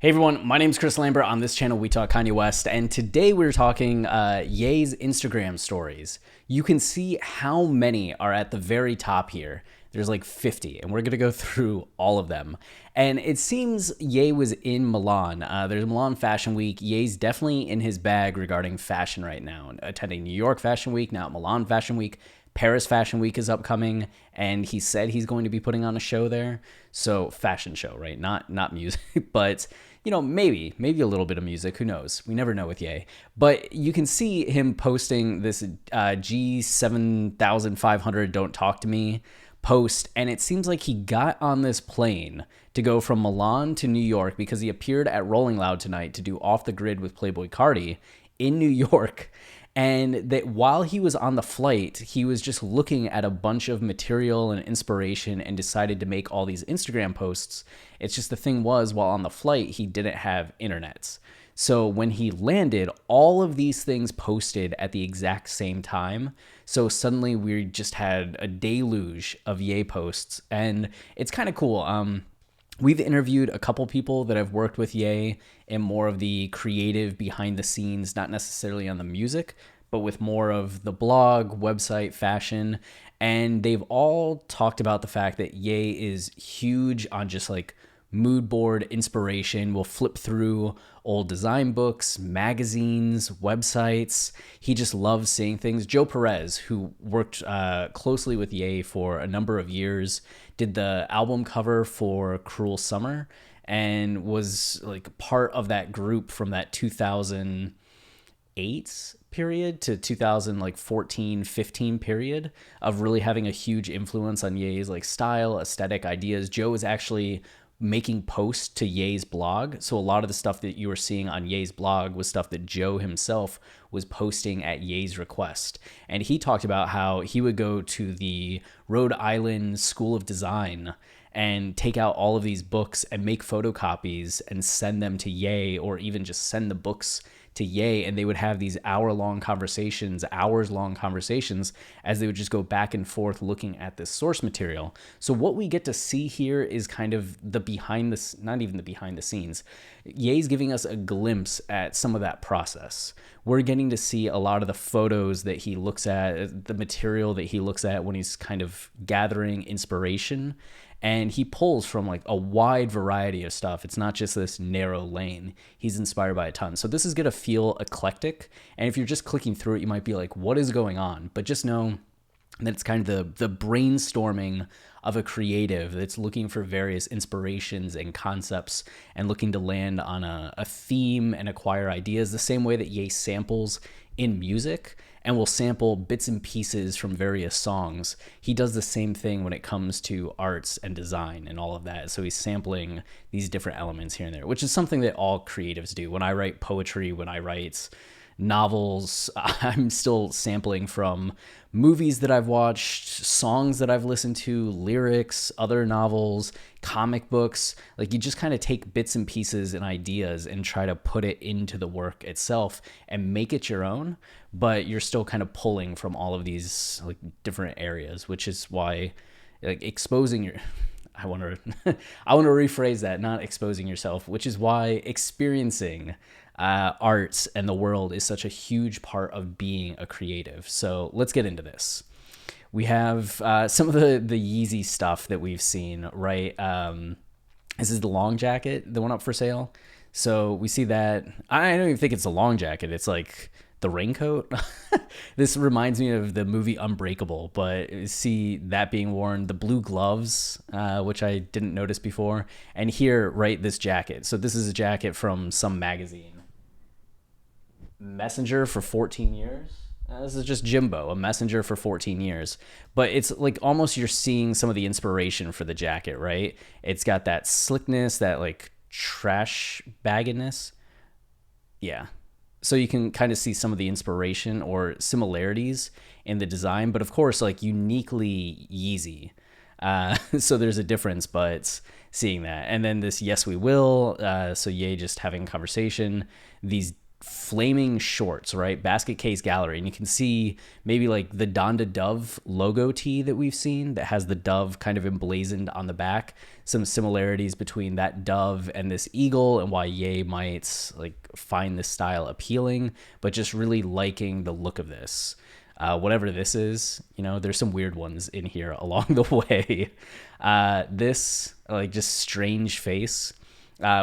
Hey everyone, my name is Chris Lambert. On this channel, we talk Kanye West, and today we're talking Ye's Instagram stories. You can see how many are at the very top here. There's like 50, and we're going to go through all of them. And it seems Ye was in Milan. There's Milan Fashion Week. Ye's definitely in his bag regarding fashion right now. Attending New York Fashion Week, now Milan Fashion Week. Paris Fashion Week is upcoming, and he said he's going to be putting on a show there. So fashion show, right? Not music, but maybe a little bit of music. Who knows? We never know with Ye. But you can see him posting this G7500 "Don't Talk to Me" post, and it seems like he got on this plane to go from Milan to New York because he appeared at Rolling Loud tonight to do Off the Grid with Playboi Carti in New York. And that while he was on the flight, he was just looking at a bunch of material and inspiration and decided to make all these Instagram posts. It's just the thing was, while on the flight, he didn't have internet. So when he landed, all of these things posted at the exact same time. So suddenly we just had a deluge of Ye posts, and it's kind of cool. We've interviewed a couple people that have worked with Ye in more of the creative behind the scenes, not necessarily on the music, but with more of the blog, website, fashion. And they've all talked about the fact that Ye is huge on just like mood board inspiration. Will flip through old design books, magazines, websites. He just loves seeing things. Joe Perez, who worked closely with Ye for a number of years, did the album cover for Cruel Summer and was like part of that group from that 2008 period to 2014-15 period of really having a huge influence on Ye's like style, aesthetic, ideas. Joe is actually making posts to Ye's blog. So a lot of the stuff that you were seeing on Ye's blog was stuff that Joe himself was posting at Ye's request. And he talked about how he would go to the Rhode Island School of Design and take out all of these books and make photocopies and send them to Ye, or even just send the books to Ye, and they would have these hours-long conversations as they would just go back and forth looking at this source material. So what we get to see here is kind of the not even the behind the scenes. Ye's giving us a glimpse at some of that process. We're getting to see a lot of the photos that he looks at, the material that he looks at when he's kind of gathering inspiration. And he pulls from like a wide variety of stuff. It's not just this narrow lane. He's inspired by a ton. So this is going to feel eclectic. And if you're just clicking through it, you might be like, what is going on? But just know that it's kind of the brainstorming of a creative that's looking for various inspirations and concepts and looking to land on a theme and acquire ideas the same way that Ye samples in music and will sample bits and pieces from various songs. He does the same thing when it comes to arts and design and all of that. So he's sampling these different elements here and there, which is something that all creatives do. When I write poetry, when I write novels, I'm still sampling from movies that I've watched, songs that I've listened to, lyrics, other novels, comic books. Like, you just kind of take bits and pieces and ideas and try to put it into the work itself and make it your own, but you're still kind of pulling from all of these like different areas, which is why like exposing your I want to rephrase that, not exposing yourself, which is why experiencing arts and the world is such a huge part of being a creative. So let's get into this. We have some of the Yeezy stuff that we've seen, right? This is the long jacket, the one up for sale. So we see that. I don't even think it's a long jacket. It's like the raincoat. This reminds me of the movie Unbreakable, but see that being worn. The blue gloves, which I didn't notice before. And here, right, this jacket. So this is a jacket from some magazine. Messenger for 14 years. This is just Jimbo, a messenger for 14 years. But it's like almost you're seeing some of the inspiration for the jacket, right? It's got that slickness, that like trash bagginess. Yeah. So you can kind of see some of the inspiration or similarities in the design, but of course, like uniquely Yeezy. So there's a difference, but seeing that. And then this Yes We Will. So Ye just having a conversation. These flaming shorts, right? Basket case gallery. And you can see maybe like the Donda Dove logo tee that we've seen that has the dove kind of emblazoned on the back. Some similarities between that dove and this eagle, and why Ye might like find this style appealing, but just really liking the look of this. Whatever this is, there's some weird ones in here along the way. This like just strange face.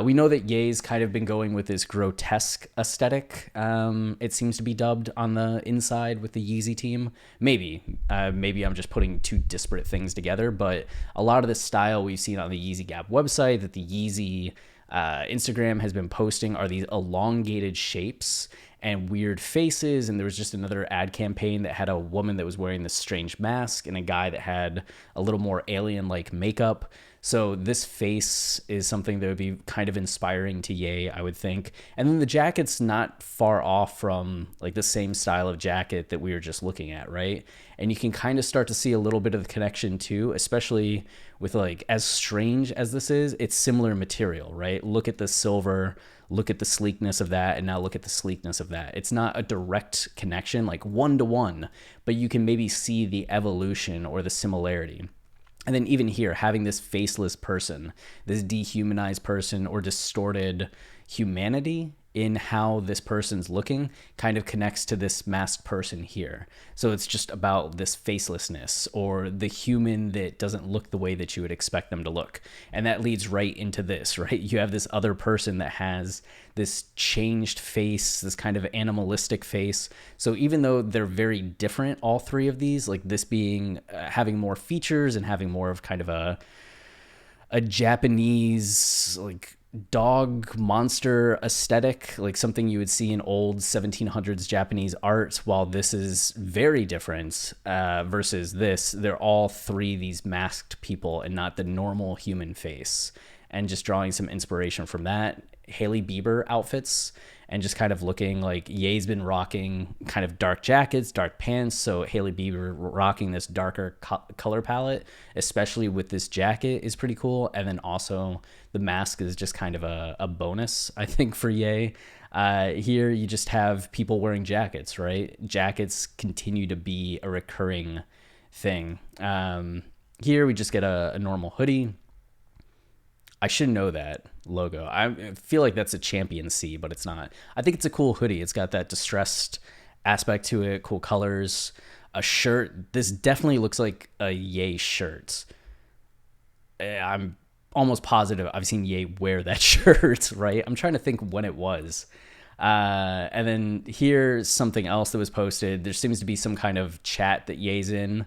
We know that Ye's kind of been going with this grotesque aesthetic. It seems to be dubbed on the inside with the Yeezy team. Maybe I'm just putting two disparate things together, but a lot of the style we've seen on the Yeezy Gap website that the Yeezy Instagram has been posting are these elongated shapes and weird faces. And there was just another ad campaign that had a woman that was wearing this strange mask and a guy that had a little more alien-like makeup. So this face is something that would be kind of inspiring to Ye, I would think. And then the jacket's not far off from like the same style of jacket that we were just looking at, right? And you can kind of start to see a little bit of the connection too, especially with like as strange as this is, it's similar material, right? Look at the silver, look at the sleekness of that, and now look at the sleekness of that. It's not a direct connection like one-to-one, but you can maybe see the evolution or the similarity. And then even here, having this faceless person, this dehumanized person or distorted humanity in how this person's looking kind of connects to this masked person here. So it's just about this facelessness or the human that doesn't look the way that you would expect them to look. And that leads right into this, right? You have this other person that has this changed face, this kind of animalistic face. So even though they're very different, all three of these, like this being having more features and having more of kind of a Japanese like dog monster aesthetic, like something you would see in old 1700s Japanese art, while this is very different versus this. They're all three these masked people and not the normal human face. And just drawing some inspiration from that. Hailey Bieber outfits and just kind of looking like Ye's been rocking kind of dark jackets, dark pants. So Hailey Bieber rocking this darker color palette, especially with this jacket, is pretty cool. And then also the mask is just kind of a bonus, I think, for Ye. Here you just have people wearing jackets, right? Jackets continue to be a recurring thing. Here we just get a normal hoodie. I should know that logo. I feel like that's a Champion C, but it's not. I think it's a cool hoodie. It's got that distressed aspect to it, cool colors. A shirt. This definitely looks like a Ye shirt. I'm almost positive I've seen Ye wear that shirt, right? I'm trying to think when it was. And then here's something else that was posted. There seems to be some kind of chat that Ye's in.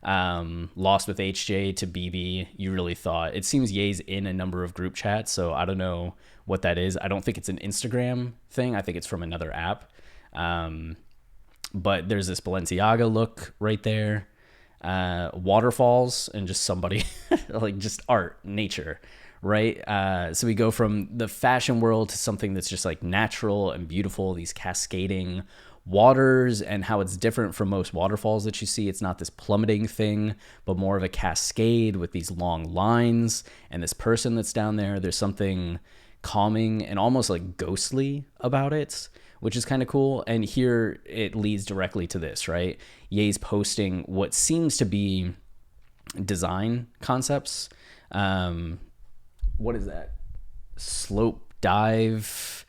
Lost with HJ to BB. You really thought. It seems Ye's in a number of group chats, so I don't know what that is. I don't think it's an Instagram thing. I think it's from another app. But there's this Balenciaga look right there. Waterfalls and just somebody like just art, nature, right? So we go from the fashion world to something that's just like natural and beautiful, these cascading waters, and how it's different from most waterfalls that you see. It's not this plummeting thing, but more of a cascade with these long lines and this person that's down there. There's something calming and almost like ghostly about it, which is kind of cool. And here it leads directly to this, right? Ye's posting what seems to be design concepts. What is that? Slope dive,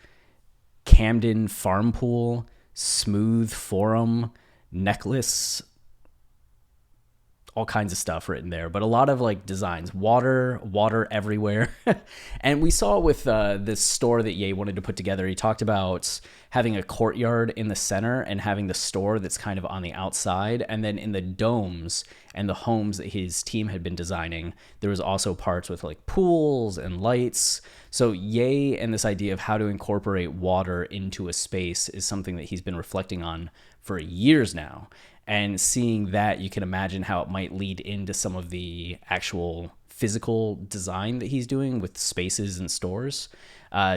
Camden farm pool, smooth forum, necklace, all kinds of stuff written there, but a lot of like designs, water everywhere. And we saw with this store that Ye wanted to put together, he talked about having a courtyard in the center and having the store that's kind of on the outside. And then in the domes and the homes that his team had been designing, there was also parts with like pools and lights. So Ye and this idea of how to incorporate water into a space is something that he's been reflecting on for years now. And seeing that, you can imagine how it might lead into some of the actual physical design that he's doing with spaces and stores.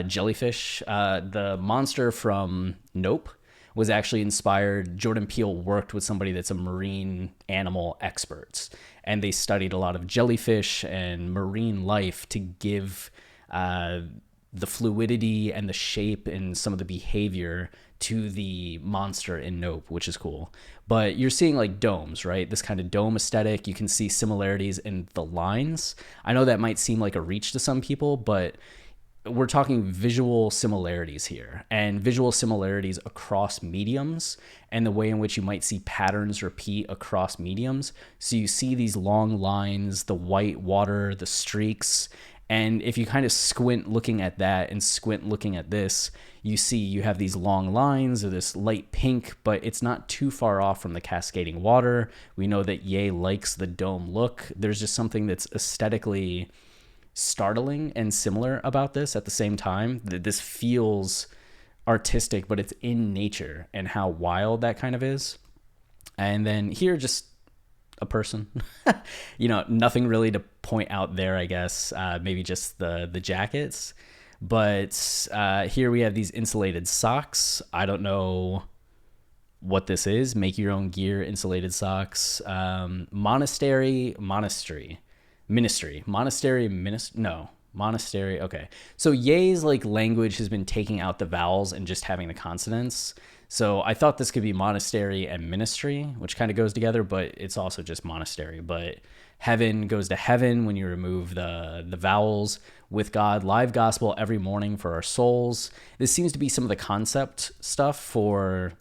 Jellyfish, the monster from Nope, was actually inspired. Jordan Peele worked with somebody that's a marine animal expert, and they studied a lot of jellyfish and marine life to give the fluidity and the shape and some of the behavior to the monster in Nope, which is cool. But you're seeing like domes, right? This kind of dome aesthetic. You can see similarities in the lines. I know that might seem like a reach to some people, but we're talking visual similarities here, and visual similarities across mediums and the way in which you might see patterns repeat across mediums. So you see these long lines, the white water, the streaks. And if you kind of squint looking at that and squint looking at this, you see you have these long lines or this light pink, but it's not too far off from the cascading water. We know that Ye likes the dome look. There's just something that's aesthetically startling and similar about this at the same time. That this feels artistic, but it's in nature, and how wild that kind of is. And then here, just a person. Nothing really to point out there, I guess. Maybe just the jackets. But here we have these insulated socks. I don't know what this is. Make your own gear, insulated socks. Monastery. Okay. So Ye's like language has been taking out the vowels and just having the consonants. So I thought this could be monastery and ministry, which kind of goes together, but it's also just monastery. But heaven goes to heaven when you remove the vowels. With God, live gospel every morning for our souls. This seems to be some of the concept stuff for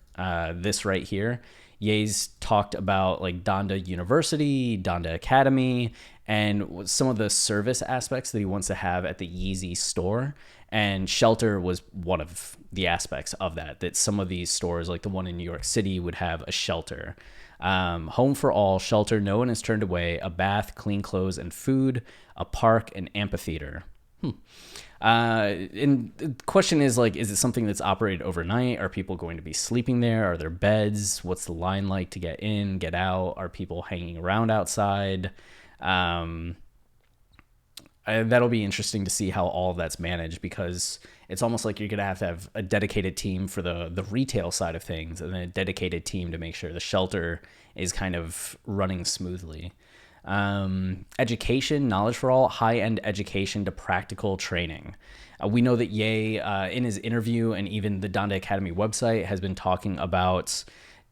this right here. Ye's talked about like Donda University, Donda Academy, and some of the service aspects that he wants to have at the Yeezy store. And shelter was one of the aspects of that some of these stores, like the one in New York City, would have a shelter. Home for all, shelter, no one is turned away, a bath, clean clothes and food, a park, an amphitheater. And the question is like, is it something that's operated overnight? Are people going to be sleeping there? Are there beds? What's the line like to get in, get out? Are people hanging around outside? That'll be interesting to see how all of that's managed, because it's almost like you're going to have a dedicated team for the retail side of things, and then a dedicated team to make sure the shelter is kind of running smoothly. Education, knowledge for all, high-end education to practical training. We know that Ye, in his interview and even the Donda Academy website, has been talking about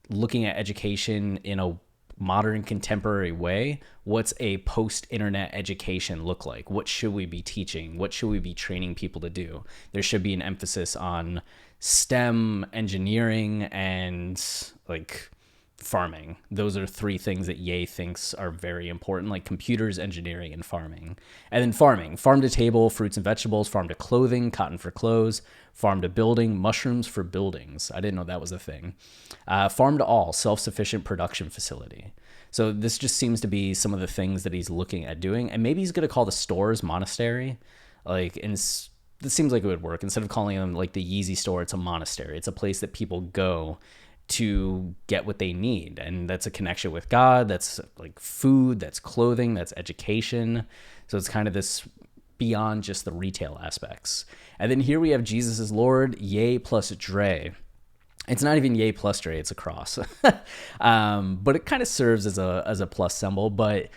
looking at education in a modern contemporary way. What's a post-internet education look like? What should we be teaching? What should we be training people to do? There should be an emphasis on STEM, engineering, and like farming. Those are three things that Ye thinks are very important, like computers, engineering, and farming. And then farming, farm to table, fruits and vegetables, farm to clothing, cotton for clothes, farm to building, mushrooms for buildings. I didn't know that was a thing. Farm to all, self-sufficient production facility. So this just seems to be some of the things that he's looking at doing. And maybe he's going to call the stores monastery. This seems like it would work. Instead of calling them like the Yeezy store, it's a monastery. It's a place that people go to get what they need, and that's a connection with God, that's like food, that's clothing, that's education. So it's kind of this beyond just the retail aspects. And then here we have Jesus is Lord, Ye plus Dre. It's not even Ye plus Dre, it's a cross. But it kind of serves as a plus symbol. But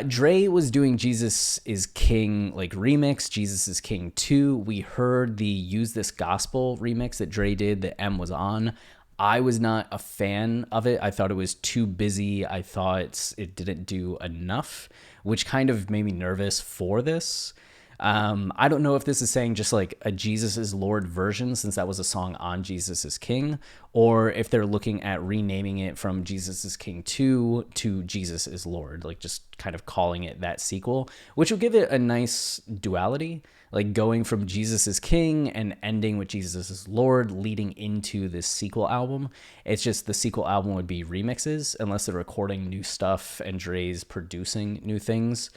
Dre was doing Jesus is King like remix, Jesus is King 2. We heard the Use This Gospel remix that Dre did that M was on. I was not a fan of it. I thought it was too busy. I thought it didn't do enough, which kind of made me nervous for this. I don't know if this is saying just like a Jesus is Lord version, since that was a song on Jesus is King, or if they're looking at renaming it from Jesus is King 2 to Jesus is Lord, like just kind of calling it that sequel, which will give it a nice duality, like going from Jesus is King and ending with Jesus is Lord, leading into this sequel album. It's just the sequel album would be remixes, unless they're recording new stuff and Dre's producing new things.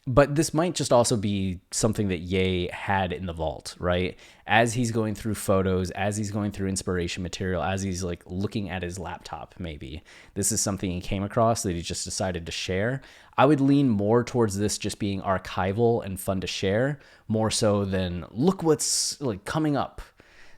But this might just also be something that Ye had in the vault, right? As he's going through photos, as he's going through inspiration material, as he's like looking at his laptop, maybe this is something he came across that he just decided to share. I would lean more towards this just being archival and fun to share, more so than look what's like coming up.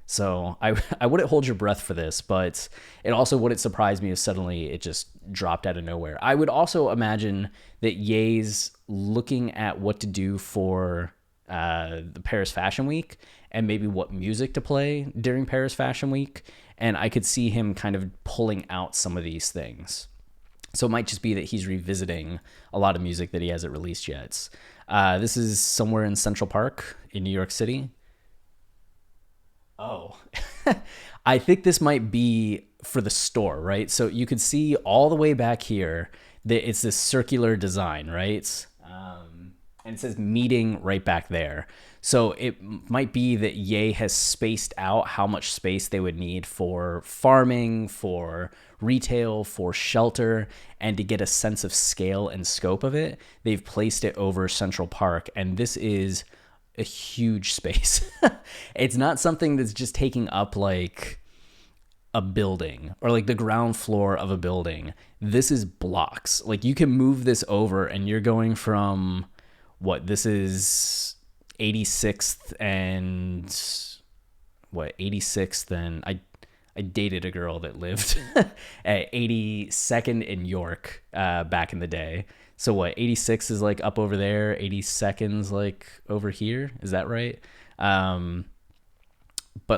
So I wouldn't hold your breath for this, but it also wouldn't surprise me if suddenly it just dropped out of nowhere. I would also imagine that Ye's looking at what to do for the Paris Fashion Week and maybe what music to play during Paris Fashion Week. And I could see him kind of pulling out some of these things. So it might just be that he's revisiting a lot of music that he hasn't released yet. This is somewhere in Central Park in New York City. Oh, I think this might be for the store, right? So you could see all the way back here that it's this circular design, right? And it says meeting right back there. So it might be that Ye has spaced out how much space they would need for farming, for retail, for shelter, and to get a sense of scale and scope of it, they've placed it over Central Park. And this is a huge space. It's not something that's just taking up like a building or like the ground floor of a building. This is blocks. Like you can move this over and you're going from what this is 86th and 86th, and I dated a girl that lived at 82nd in York back in the day. So 86 is like up over there, 82nd's like over here. Is that right? But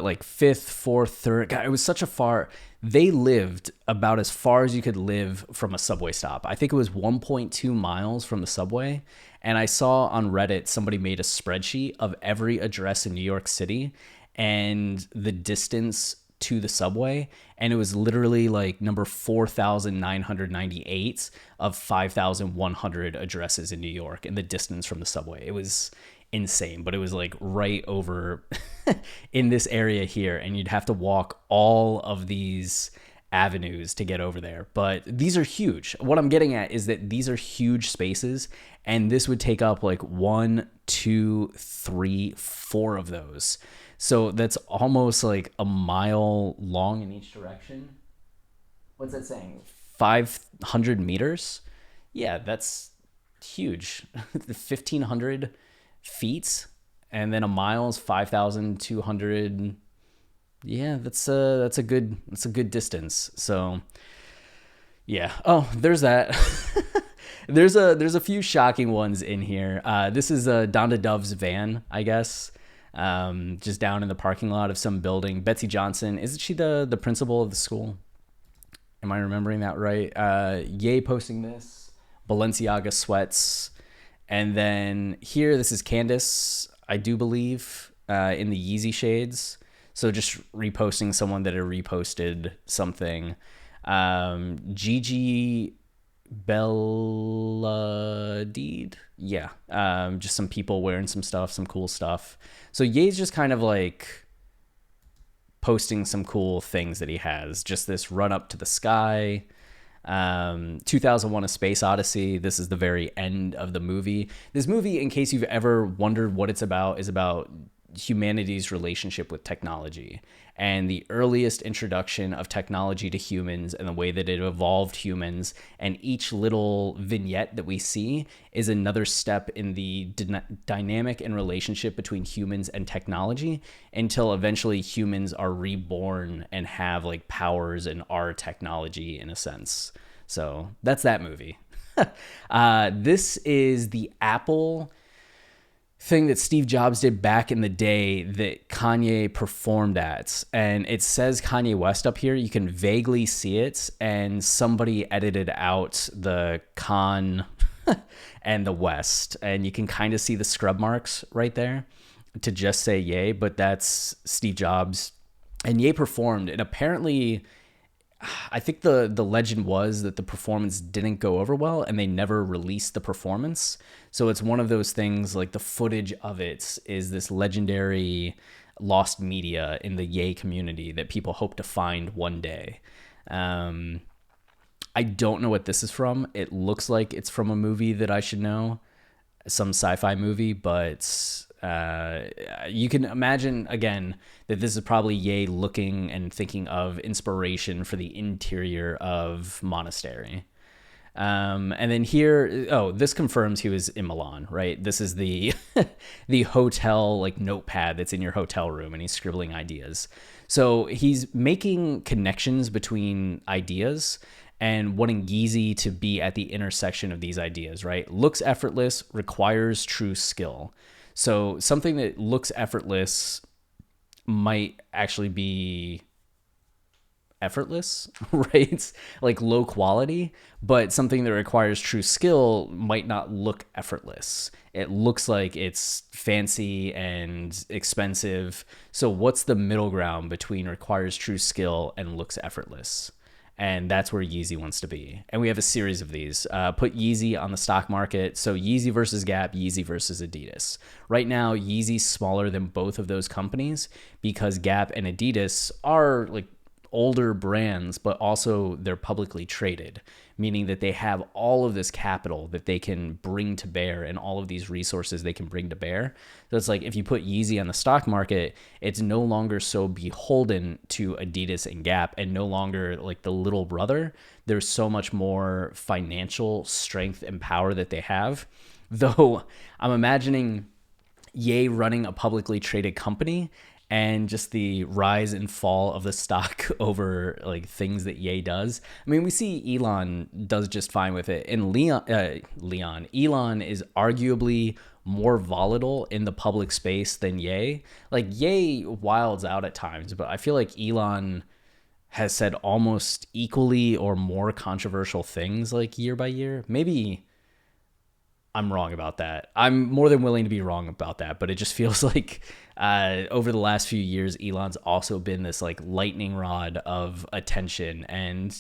like 5th, 4th, 3rd, God, it was such a far, they lived about as far as you could live from a subway stop. I think it was 1.2 miles from the subway. And I saw on Reddit, somebody made a spreadsheet of every address in New York City and the distance to the subway, and it was literally like number 4,998 of 5,100 addresses in New York and the distance from the subway. It was insane, but it was like right over in this area here, and you'd have to walk all of these avenues to get over there. But these are huge. What I'm getting at is that these are huge spaces, and this would take up like 1, 2, 3, 4 of those. So that's almost like a mile long in each direction. What's that saying? 500 meters? Yeah, that's huge. 1,500 feet, and then a mile is 5,200. Yeah, that's a good distance. So yeah. Oh, there's that. there's a few shocking ones in here. This is Donda Dove's van, I guess. Just down in the parking lot of some building. Betsy Johnson, isn't she the principal of the school? Am I remembering that right? Ye posting this, Balenciaga sweats, and then here, this is Candace, I do believe, in the Yeezy shades. So just reposting someone that had reposted something. Gigi Belladide. Yeah. Just some people wearing some stuff, some cool stuff. So Ye's just kind of like posting some cool things that he has. Just this run up to the sky. 2001 A Space Odyssey. This is the very end of the movie. This movie, in case you've ever wondered what it's about, is about humanity's relationship with technology and the earliest introduction of technology to humans and the way that it evolved humans. And each little vignette that we see is another step in the dynamic and relationship between humans and technology until eventually humans are reborn and have like powers and are technology in a sense. So that's that movie. This is the Apple thing that Steve Jobs did back in the day that Kanye performed at. And it says Kanye West up here. You can vaguely see it. And somebody edited out the Con and the West. And you can kind of see the scrub marks right there to just say Ye. But that's Steve Jobs. And Ye performed. And apparently, I think the legend was that the performance didn't go over well and they never released the performance. So it's one of those things, like the footage of it is this legendary lost media in the Ye community that people hope to find one day. I don't know what this is from. It looks like it's from a movie that I should know, some sci-fi movie, but you can imagine, again, that this is probably Ye looking and thinking of inspiration for the interior of Monastery. And then here, this confirms he was in Milan, right? This is the the hotel like notepad that's in your hotel room, and he's scribbling ideas. So he's making connections between ideas and wanting Yeezy to be at the intersection of these ideas, right? Looks effortless, requires true skill. So something that looks effortless might actually be effortless, right? Like low quality, but something that requires true skill might not look effortless. It looks like it's fancy and expensive. So what's the middle ground between requires true skill and looks effortless? And that's where Yeezy wants to be. And we have a series of these. Put Yeezy on the stock market. So Yeezy versus Gap, Yeezy versus Adidas. Right now, Yeezy's smaller than both of those companies because Gap and Adidas are like older brands, but also they're publicly traded, meaning that they have all of this capital that they can bring to bear and all of these resources they can bring to bear. So it's like if you put Yeezy on the stock market, it's no longer so beholden to Adidas and Gap and no longer like the little brother. There's so much more financial strength and power that they have. Though I'm imagining Ye running a publicly traded company and just the rise and fall of the stock over like things that Ye does. I mean, we see Elon does just fine with it. And Elon is arguably more volatile in the public space than Ye. Like Ye wilds out at times, but I feel like Elon has said almost equally or more controversial things like year by year. Maybe I'm wrong about that. I'm more than willing to be wrong about that, but it just feels like over the last few years, Elon's also been this like lightning rod of attention, and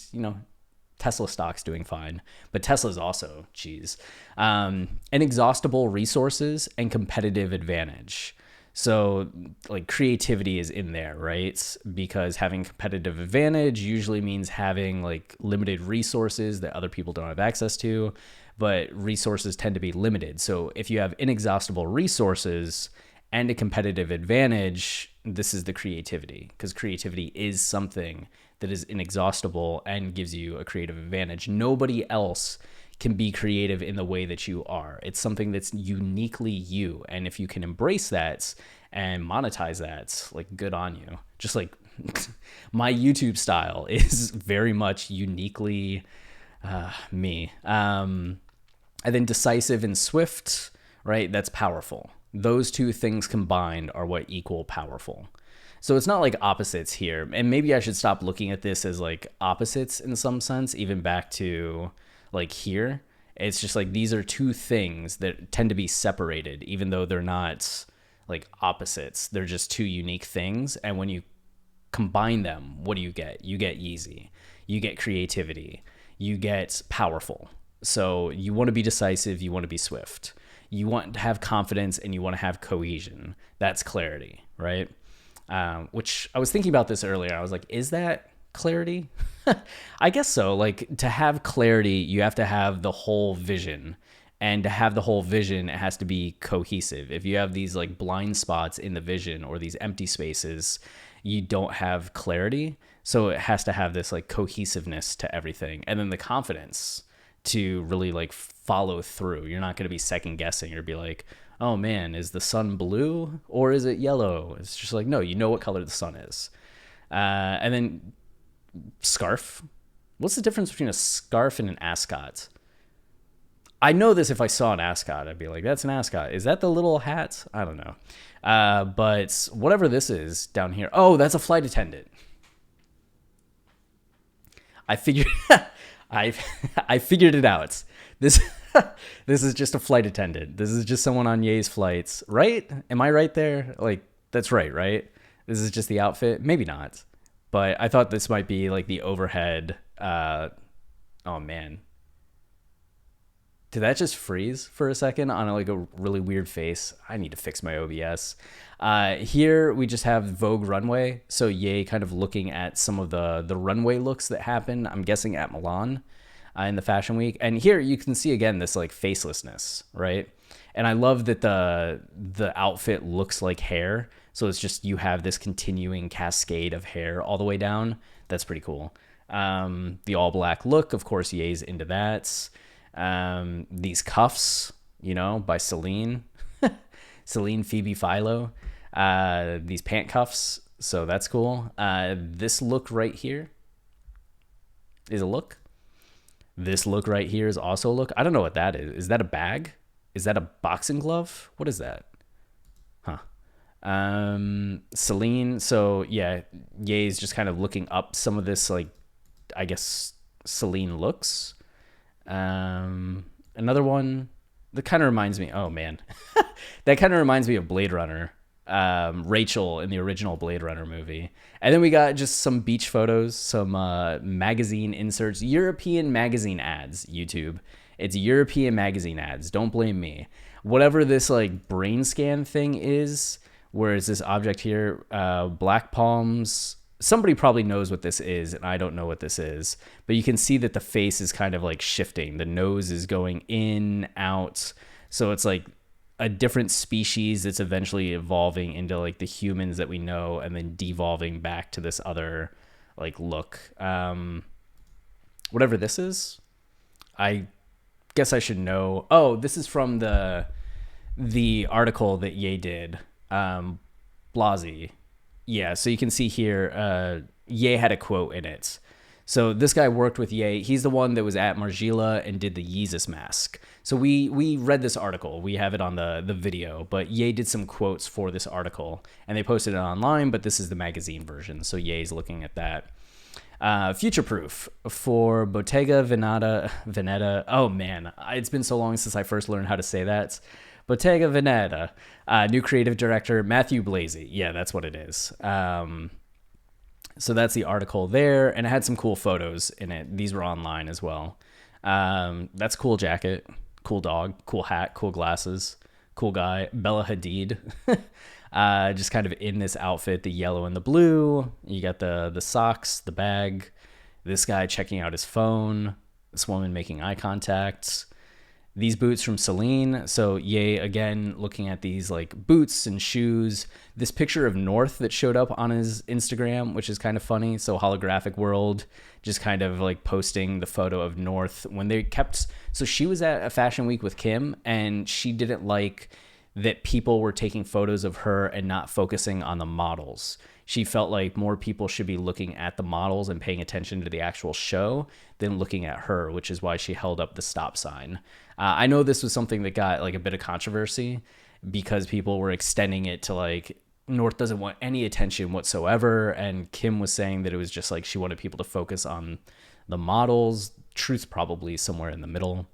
Tesla stock's doing fine, but Tesla's also, geez, inexhaustible resources and competitive advantage. So like creativity is in there, right? Because having competitive advantage usually means having like limited resources that other people don't have access to, but resources tend to be limited. So if you have inexhaustible resources and a competitive advantage, this is the creativity, because creativity is something that is inexhaustible and gives you a creative advantage. Nobody else can be creative in the way that you are. It's something that's uniquely you. And if you can embrace that and monetize that, like good on you. Just like my YouTube style is very much uniquely me. And then decisive and swift, right? That's powerful. Those two things combined are what equal powerful. So it's not like opposites here. And maybe I should stop looking at this as like opposites in some sense, even back to like here. It's just like these are two things that tend to be separated, even though they're not like opposites. They're just two unique things. And when you combine them, what do you get? You get Yeezy. You get creativity. You get powerful. So you want to be decisive. You want to be swift. You want to have confidence and you want to have cohesion. That's clarity, right? Which I was thinking about this earlier. I was like, is that clarity? I guess so. Like to have clarity, you have to have the whole vision. And to have the whole vision, it has to be cohesive. If you have these like blind spots in the vision or these empty spaces, you don't have clarity. So it has to have this like cohesiveness to everything. And then the confidence to really like follow through. You're not going to be second guessing or be like, oh man, is the sun blue or is it yellow? It's just like, no, you know what color the sun is. And then scarf. What's the difference between a scarf and an ascot? I know this if I saw an ascot. I'd be like, that's an ascot. Is that the little hat? I don't know. But whatever this is down here. Oh, that's a flight attendant. I figured I figured it out. This is just a flight attendant. This is just someone on Ye's flights, right? Am I right there? Like, that's right? This is just the outfit? Maybe not. But I thought this might be like the overhead. Oh, man. Did that just freeze for a second on like a really weird face? I need to fix my OBS. Here we just have Vogue runway. So Ye kind of looking at some of the runway looks that happen, I'm guessing at Milan in the fashion week. And here you can see again this like facelessness, right? And I love that the outfit looks like hair. So it's just you have this continuing cascade of hair all the way down. That's pretty cool. The all black look, of course, Ye's into that. These cuffs, by Celine Phoebe Philo, these pant cuffs. So that's cool. This look right here is a look. This look right here is also a look. I don't know what that is. Is that a bag? Is that a boxing glove? What is that? Celine. So yeah, Ye's just kind of looking up some of this, like, I guess Celine looks. Another one that kind of reminds me. Oh man, that kind of reminds me of Blade Runner. Rachel in the original Blade Runner movie. And then we got just some beach photos, some magazine inserts, European magazine ads. YouTube. It's European magazine ads. Don't blame me. Whatever this like brain scan thing is, where is this object here? Black palms. Somebody probably knows what this is, and I don't know what this is. But you can see that the face is kind of like shifting. The nose is going in, out. So it's like a different species that's eventually evolving into like the humans that we know, and then devolving back to this other like look. Whatever this is, I guess I should know. Oh, this is from the article that Ye did. Blasey. Yeah, so you can see here, Ye had a quote in it. So this guy worked with Ye. He's the one that was at Margiela and did the Yeezus mask. So we read this article. We have it on the video, but Ye did some quotes for this article, and they posted it online, but this is the magazine version, so Ye's looking at that. Future proof for Bottega Veneta. Oh man, it's been so long since I first learned how to say that. Bottega Veneta, new creative director Matthew Blasey. Yeah, that's what it is. So that's the article there, and it had some cool photos in it. These were online as well. That's a cool jacket, cool dog, cool hat, cool glasses, cool guy. Bella Hadid, just kind of in this outfit, the yellow and the blue. You got the socks, the bag. This guy checking out his phone. This woman making eye contact. These boots from Celine. So Ye, again, looking at these like boots and shoes. This picture of North that showed up on his Instagram, which is kind of funny. So Holographic World, just kind of like posting the photo of North when they kept. So she was at a fashion week with Kim, and she didn't like that people were taking photos of her and not focusing on the models. She felt like more people should be looking at the models and paying attention to the actual show than looking at her, which is why she held up the stop sign. I know this was something that got like a bit of controversy because people were extending it to like North doesn't want any attention whatsoever. And Kim was saying that it was just like she wanted people to focus on the models. Truth's probably somewhere in the middle.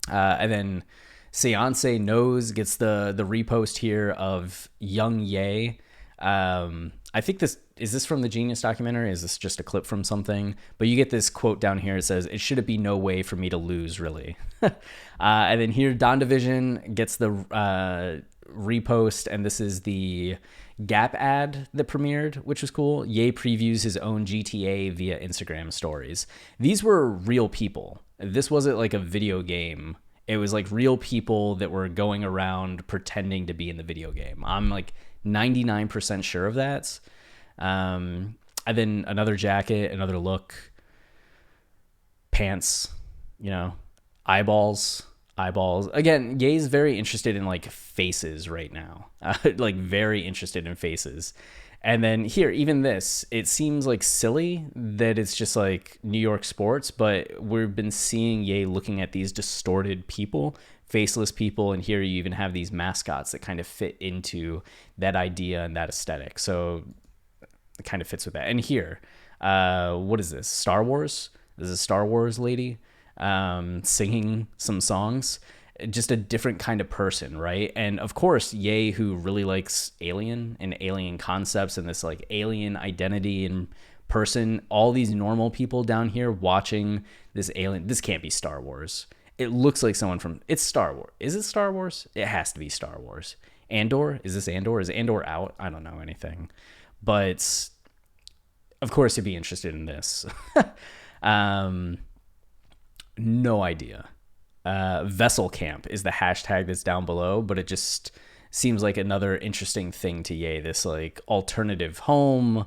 And then Seance Knows gets the repost here of Young Ye. I think this from the Genius documentary? Is this just a clip from something? But you get this quote down here. It says, "It should be no way for me to lose, really." And then here, Dawn Division gets the repost, and this is the Gap ad that premiered, which was cool. Ye previews his own GTA via Instagram stories. These were real people. This wasn't like a video game. It was like real people that were going around pretending to be in the video game. I'm like 99% sure of that. And then another jacket, another look, pants, eyeballs. Again, Ye's very interested in like faces right now, like very interested in faces. And then here, even this, it seems like silly that it's just like New York sports, but we've been seeing Ye looking at these distorted people, faceless people, and here you even have these mascots that kind of fit into that idea and that aesthetic. So it kind of fits with that. And here, what is this? Star Wars? This is a Star Wars lady singing some songs. Just a different kind of person, right? And of course, Ye, who really likes Alien and alien concepts and this like alien identity and person, all these normal people down here watching this alien. This can't be Star Wars. It looks like someone from. It's Star Wars. Is it Star Wars? It has to be Star Wars. Andor? Is this Andor? Is Andor out? I don't know anything. But of course, you'd be interested in this. No idea. Vessel Camp is the hashtag that's down below, but it just seems like another interesting thing to Ye. This like alternative home,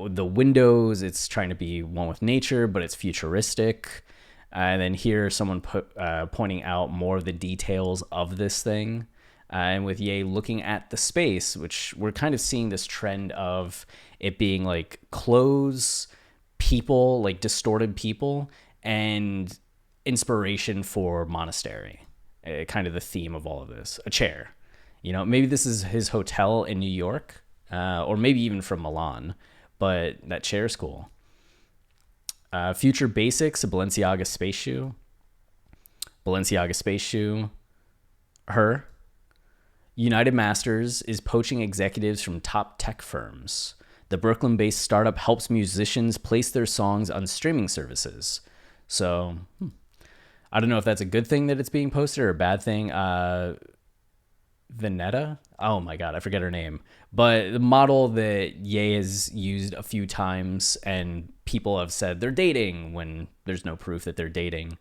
the windows, it's trying to be one with nature, but it's futuristic. And then here someone pointing out more of the details of this thing. And with Ye looking at the space, which we're kind of seeing this trend of it being like clothes, people, like distorted people, and inspiration for monastery, kind of the theme of all of this. A chair. You know, maybe this is his hotel in New York, or maybe even from Milan, but that chair's cool. Future Basics, a Balenciaga space shoe. Balenciaga space shoe. Her. United Masters is poaching executives from top tech firms. The Brooklyn-based startup helps musicians place their songs on streaming services. So, I don't know if that's a good thing that it's being posted or a bad thing. Vanetta? Oh my God, I forget her name. But the model that Ye has used a few times, and people have said they're dating when there's no proof that they're dating.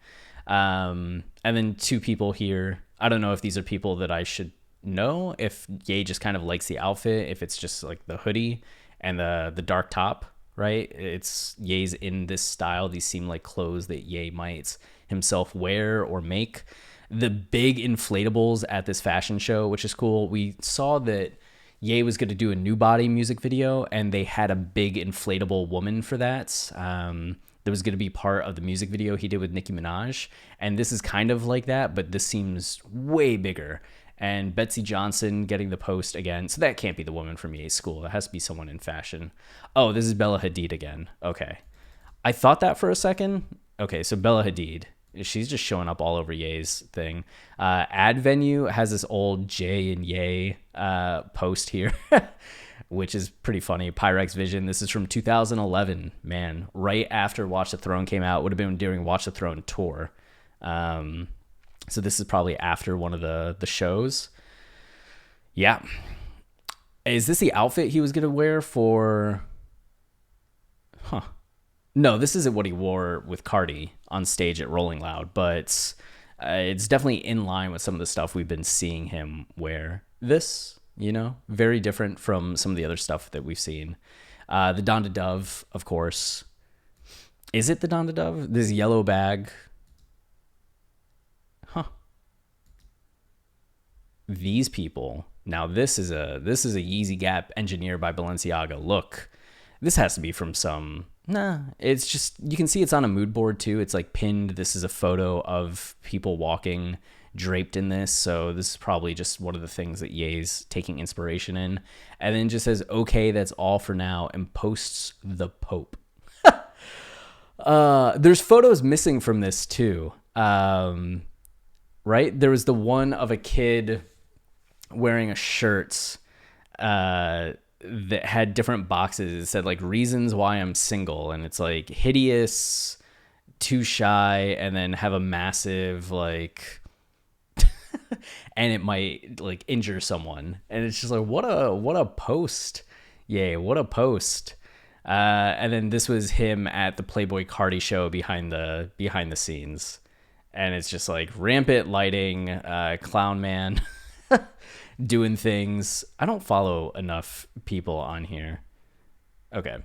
And then two people here. I don't know if these are people that I should know, if Ye just kind of likes the outfit, if it's just like the hoodie and the dark top, right? It's Ye's in this style. These seem like clothes that Ye might himself wear or make. The big inflatables at this fashion show, which is cool. We saw that Ye was going to do a New Body music video, and they had a big inflatable woman for that. That was going to be part of the music video he did with Nicki Minaj. And this is kind of like that, but this seems way bigger. And Betsy Johnson getting the post again. So that can't be the woman from Ye's school. That has to be someone in fashion. Oh, this is Bella Hadid again. Okay. I thought that for a second. Okay, so Bella Hadid. She's just showing up all over Ye's thing. Ad Venue has this old Jay and Ye post here, which is pretty funny. Pyrex Vision. This is from 2011. Man, right after Watch the Throne came out. Would have been during Watch the Throne tour. So this is probably after one of the shows. Yeah. Is this the outfit he was going to wear for... Huh. No, this isn't what he wore with Cardi on stage at Rolling Loud, but it's definitely in line with some of the stuff we've been seeing him wear. This, you know, very different from some of the other stuff that we've seen. The Donda Dove, of course. Is it the Donda Dove? This yellow bag. Huh. These people. Now this is a Yeezy Gap engineered by Balenciaga. Look, this has to be from some... Nah, it's just, you can see it's on a mood board too. It's like pinned. This is a photo of people walking draped in this. So this is probably just one of the things that Ye's taking inspiration in. And then just says, okay, that's all for now, and posts the Pope. There's photos missing from this too. Right? There was the one of a kid wearing a shirt that had different boxes. It said like reasons why I'm single, and it's like hideous, too shy, and then have a massive like and it might like injure someone. And it's just like what a post. Yay, what a post. And then this was him at the Playboy Cardi show behind the scenes. And it's just like rampant lighting, clown man doing things. I don't follow enough people on here. Okay.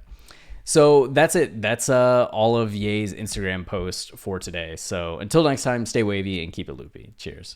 So that's it. That's all of Ye's Instagram posts for today. So until next time, stay wavy and keep it loopy. Cheers.